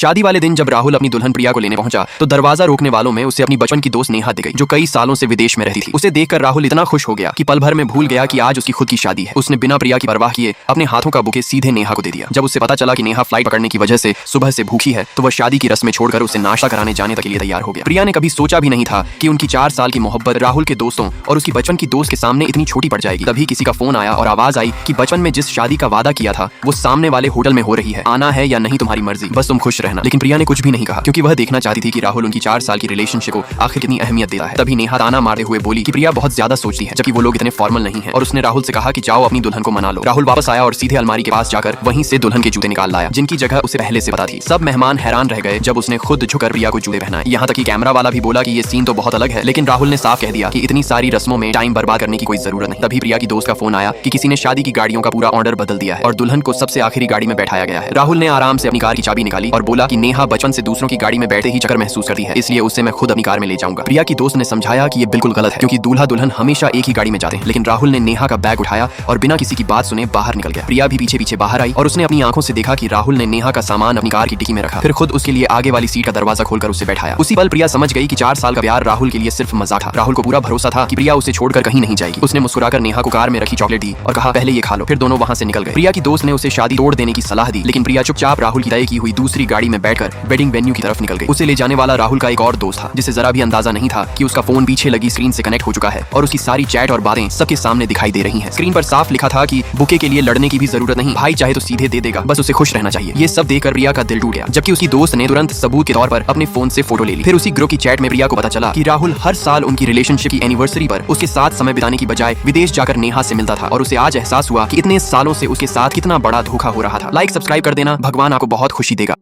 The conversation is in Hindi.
शादी वाले दिन जब राहुल अपनी दुल्हन प्रिया को लेने पहुंचा तो दरवाजा रोकने वालों में उसे अपनी बचपन की दोस्त नेहा दिख गई, जो कई सालों से विदेश में रहती थी। उसे देखकर राहुल इतना खुश हो गया कि पल भर में भूल गया कि आज उसकी खुद की शादी है। उसने बिना प्रिया की परवाह किए अपने हाथों का बुके सीधे नेहा को दे दिया। जब उसे पता चला कि नेहा फ्लाइट पकड़ने की वजह से सुबह से भूखी है तो वह शादी की रस्में छोड़कर उसे नाश्ता कराने जाने तक के लिए तैयार हो गया। प्रिया ने कभी सोचा भी नहीं था कि उनकी 4 साल की मोहब्बत राहुल के दोस्तों और उसकी बचपन की दोस्त के सामने इतनी छोटी पड़ जाएगी। तभी किसी का फोन आया और आवाज आई कि बचपन में जिस शादी का वादा किया था वो सामने वाले होटल में हो रही है, आना है या नहीं तुम्हारी मर्जी, बस तुम खुश रहना। लेकिन प्रिया ने कुछ भी नहीं कहा क्योंकि वह देखना चाहती थी कि राहुल उनकी 4 साल की रिलेशनशिप को आखिर कितनी अहमियत देता है। तभी नेहा ताना मारते हुए बोली कि प्रिया बहुत ज्यादा सोचती है, जबकि वो लोग इतने फॉर्मल नहीं है, और उसने राहुल से कहा कि जाओ अपनी दुल्हन को मना लो। राहुल वापस आया और सीधे अलमारी के पास जाकर वहीं से दुल्हन के जूते निकाल लाया, जिनकी जगह उसे पहले से पता थी। सब मेहमान हैरान रह गए जब उसने खुद झुककर प्रिया को जूते पहनाए। यहाँ तक कि कैमरा वाला भी बोला कि ये सीन तो बहुत अलग है, लेकिन राहुल ने साफ कह दिया कि इतनी सारी रस्मों में टाइम बर्बाद करने की कोई जरूरत नहीं। तभी प्रिया की दोस्त का फोन आया कि किसी ने शादी की गाड़ियों का पूरा ऑर्डर बदल दिया है और दुल्हन को सबसे आखिरी गाड़ी में बैठाया गया है। राहुल ने आराम से अपनी कार की चाबी निकाली और बोला कि नेहा बचपन से दूसरों की गाड़ी में बैठते ही चक्कर महसूस करती है, इसलिए उसे मैं खुद अपनी कार में ले जाऊंगा। प्रिया की दोस्त ने समझाया कि ये बिल्कुल गलत है क्योंकि दूल्हा दुल्हन हमेशा एक ही गाड़ी में जाते हैं। लेकिन राहुल ने नेहा का बैग उठाया और बिना किसी की बात सुने बाहर निकल गया। प्रिया भी पीछे पीछे बाहर आई और उसने अपनी आंखों से देखा कि राहुल ने नेहा का सामान अपनी कार की डिक्की में रखा, फिर खुद उसके लिए आगे वाली सीट का दरवाजा खोलकर उसे बैठाया। उसी पल प्रिया समझ गई कि 4 साल का प्यार राहुल के लिए सिर्फ मजाक था। राहुल को पूरा भरोसा था कि प्रिया उसे छोड़कर कहीं नहीं जाएगी। उसने मुस्कुराकर नेहा को कार में रखी चॉकलेट दी और कहा पहले ये खा लो, फिर दोनों वहां से निकल गए। प्रिया की दोस्त ने उसे शादी तोड़ देने की सलाह दी, लेकिन प्रिया चुपचाप राहुल की तय की हुई दूसरी गाड़ी में बैठकर वेडिंग वेन्यू की तरफ निकल गई। उसे ले जाने वाला राहुल का एक और दोस्त था जिसे जरा भी अंदाजा नहीं था कि उसका फोन पीछे लगी स्क्रीन से कनेक्ट हो चुका है और उसकी सारी चैट और बातें सबके सामने दिखाई दे रही हैं। स्क्रीन पर साफ लिखा था कि बुके के लिए लड़ने की भी जरूरत नहीं, भाई चाहे तो सीधे दे देगा, बस उसे खुश रहना चाहिए। ये सब देखकर प्रिया का दिल टूट गया, जबकि उसकी दोस्त ने तुरंत सबूत के तौर पर अपने फोन से फोटो ले ली। फिर उसी ग्रुप की चैट में प्रिया को पता चला कि राहुल हर साल उनकी रिलेशनशिप की एनिवर्सरी पर उसके साथ समय बिताने की बजाय विदेश जाकर नेहा से मिलता था, और उसे आज एहसास हुआ कि इतने सालों से उसके साथ कितना बड़ा धोखा हो रहा था। लाइक सब्सक्राइब कर देना, भगवान आपको बहुत खुशी देगा।